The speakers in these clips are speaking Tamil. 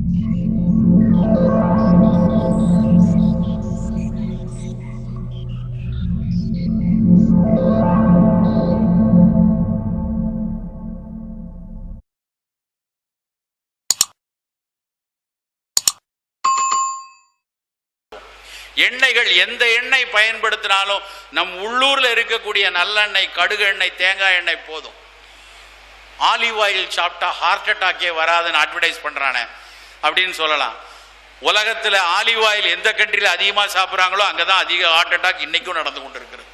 எண்ணெய்கள் எந்த எண்ணெய் பயன்படுத்தினாலும் நம் உள்ளூர்ல இருக்கக்கூடிய நல்லெண்ணெய், கடுகு எண்ணெய், தேங்காய் எண்ணெய் போதும். ஆலிவ் ஆயில் சாப்பிட்டா ஹார்ட் அட்டாக்கே வராதுன்னு அட்வர்டைஸ் பண்றானே அப்படின்னு சொல்லலாம். உலகத்தில் ஆலிவ் ஆயில் எந்த கண்ட்ரியில் அதிகமாக சாப்பிட்றாங்களோ அங்கதான் அதிக ஹார்ட் அட்டாக் இன்னைக்கும் நடந்து கொண்டு இருக்கிறது.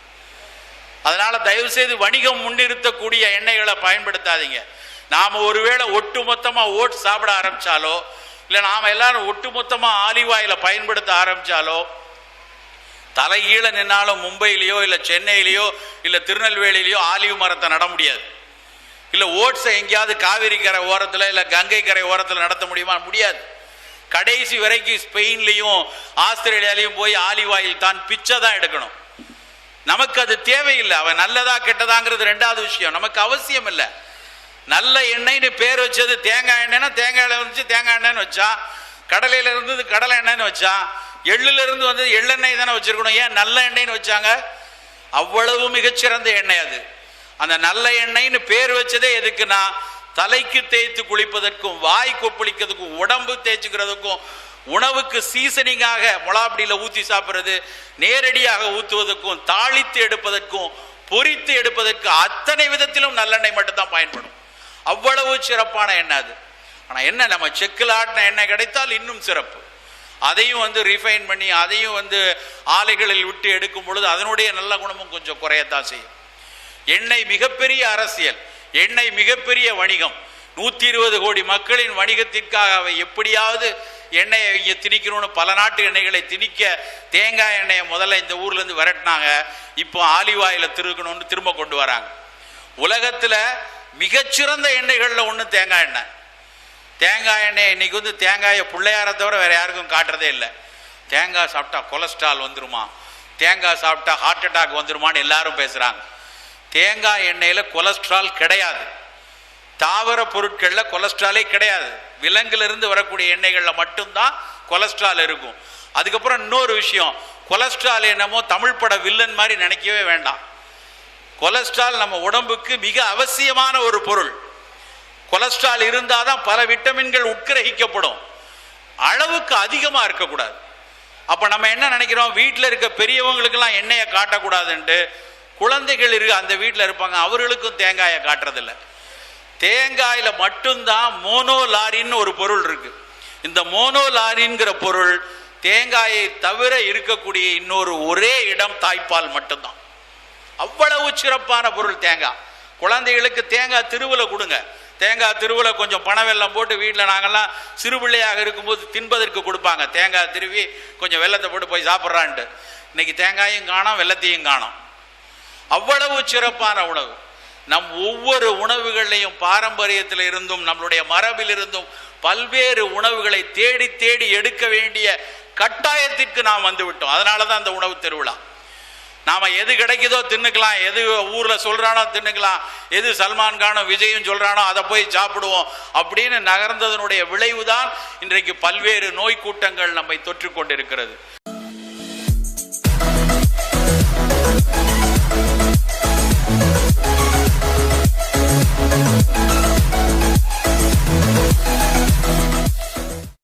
அதனால தயவு செய்து வணிகம் முன்னிறுத்தக்கூடிய எண்ணெய்களை பயன்படுத்தாதீங்க. நாம ஒருவேளை ஒட்டுமொத்தமா ஓட்ஸ் சாப்பிட ஆரம்பிச்சாலோ, இல்லை நாம எல்லாரும் ஒட்டுமொத்தமா ஆலிவ் ஆயிலை பயன்படுத்த ஆரம்பிச்சாலோ, தலைகீழ நின்னாலும் மும்பையிலையோ இல்லை சென்னையிலையோ இல்லை திருநெல்வேலியிலையோ ஆலிவ் மரத்தை நட முடியாது. இல்லை ஓட்ஸை எங்கேயாவது காவிரி கரை ஓரத்தில் இல்லை கங்கை கரை ஓரத்தில் நடத்த முடியுமா? முடியாது. கடைசி வரைக்கும் ஸ்பெயின்லையும் ஆஸ்திரேலியாலையும் போய் ஆலிவ் ஆயில் தான் பிச்சை தான் எடுக்கணும். நமக்கு அது தேவையில்லை. அவன் நல்லதா கெட்டதாங்கிறது ரெண்டாவது விஷயம், நமக்கு அவசியம் இல்லை. நல்ல எண்ணெய்னு பேர் வச்சது தேங்காய் எண்ணெய்னா தேங்காய் எண்ணெய் வந்துச்சு தேங்காய் எண்ணெய்னு வச்சா, கடலையில இருந்தது கடலை எண்ணெய்னு வச்சா, எள்ளுல இருந்து வந்தது எள்ளெண்ணெய் தானே வச்சிருக்கணும். ஏன் நல்ல எண்ணெய்னு வச்சாங்க? அவ்வளவு மிகச்சிறந்த எண்ணெய் அது. அந்த நல்ல எண்ணெய்னு பேர் வச்சதே எதுக்குன்னா, தலைக்கு தேய்த்து குளிப்பதற்கும், வாய் கொப்பளிக்கிறதுக்கும், உடம்பு தேய்ச்சிக்கிறதுக்கும், உணவுக்கு சீசனிங்காக முளாப்படியில் ஊற்றி சாப்பிட்றது, நேரடியாக ஊற்றுவதற்கும், தாளித்து எடுப்பதற்கும், பொரித்து எடுப்பதற்கு அத்தனை விதத்திலும் நல்லெண்ணெய் மட்டும்தான் பயன்படும். அவ்வளவு சிறப்பான எண்ணெய் அது. ஆனால் என்ன, நம்ம செக்கில் ஆட்டின எண்ணெய் கிடைத்தால் இன்னும் சிறப்பு. அதையும் ரிஃபைன் பண்ணி அதையும் ஆலைகளில் விட்டு எடுக்கும் பொழுது அதனுடைய நல்ல குணமும் கொஞ்சம் குறையத்தான் செய்யும். எண்ணெய் மிகப்பெரிய அரசியல், எண்ணெய் மிகப்பெரிய வணிகம். 120 கோடி மக்களின் வணிகத்திற்காக அவை எப்படியாவது எண்ணெயை திணிக்கணும்னு பல நாட்டு எண்ணெய்களை திணிக்க தேங்காய் எண்ணெயை முதல்ல இந்த ஊர்ல இருந்து விரட்டினாங்க. இப்போ ஆலிவ் ஆயில திருக்கணும்னு திரும்ப கொண்டு வராங்க. உலகத்துல மிகச்சிறந்த எண்ணெய்கள்ல ஒண்ணு தேங்காய் எண்ணெய். தேங்காய் எண்ணெய் இன்னைக்கு தேங்காயை பிள்ளையார தவிர வேற யாருக்கும் காட்டுறதே இல்லை. தேங்காய் சாப்பிட்டா கொலஸ்ட்ரால் வந்துருமா, தேங்காய் சாப்பிட்டா ஹார்ட் அட்டாக் வந்துருமான்னு எல்லாரும் பேசுறாங்க. தேங்காய் எண்ணெயில கொலஸ்ட்ரால் கிடையாது. தாவர பொருட்கள்ல கொலஸ்ட்ராலே கிடையாது. விலங்குல இருந்து வரக்கூடிய எண்ணெய்கள்ல மட்டும்தான் கொலஸ்ட்ரால் இருக்கும். அதுக்கப்புறம் இன்னொரு விஷயம், கொலஸ்ட்ரால் என்னமோ தமிழ் பட வில்லன் மாதிரி நினைக்கவே வேண்டாம். கொலஸ்ட்ரால் நம்ம உடம்புக்கு மிக அவசியமான ஒரு பொருள். கொலஸ்ட்ரால் இருந்தாதான் பல விட்டமின்கள் உட்கிரகிக்கப்படும். அளவுக்கு அதிகமா இருக்கக்கூடாது. அப்ப நம்ம என்ன நினைக்கிறோம், வீட்டில் இருக்க பெரியவங்களுக்கெல்லாம் எண்ணெயை காட்டக்கூடாதுன்ட்டு குழந்தைகள் அந்த வீட்டில் இருப்பாங்க, அவர்களுக்கும் தேங்காயை காட்டுறதில்லை. தேங்காயில மட்டும்தான் மோனோலாரின் ஒரு பொருள் இருக்கு. இந்த மோனோலாரின்கிற பொருள் தேங்காயை தவிர இருக்கக்கூடிய இன்னொரு ஒரே இடம் தாய்ப்பால் மட்டும்தான். அவ்வளவு சிறப்பான பொருள் தேங்காய். குழந்தைகளுக்கு தேங்காய் திருவுல கொடுங்க. தேங்காய் திருவுல கொஞ்சம் பண வெல்லம் போட்டு வீட்டில் நாங்கள்லாம் சிறு பிள்ளையாக இருக்கும்போது தின்பதற்கு கொடுப்பாங்க. தேங்காய் திருவி கொஞ்சம் வெள்ளத்தை போட்டு போய் சாப்பிட்றான்ட்டு. இன்னைக்கு தேங்காயும் காணோம், வெள்ளத்தையும் காணோம். அவ்வளவு சிறப்பான உணவு. நம் ஒவ்வொரு உணவுகளையும் பாரம்பரியத்தில் இருந்தும் நம்மளுடைய மரபில் இருந்தும் பல்வேறு உணவுகளை தேடி தேடி எடுக்க வேண்டிய கட்டாயத்திற்கு நாம் வந்து விட்டோம். அதனாலதான் அந்த உணவு திருவிழா. நாம எது கிடைக்குதோ தின்னுக்கலாம், எது ஊர்ல சொல்றானோ தின்னுக்கலாம், எது சல்மான் கானும் விஜயும் சொல்றானோ அதை போய் சாப்பிடுவோம் அப்படின்னு நகர்ந்ததனுடைய விளைவுதான் இன்றைக்கு பல்வேறு நோய் கூட்டங்கள் நம்மை தொற்று கொண்டிருக்கிறது.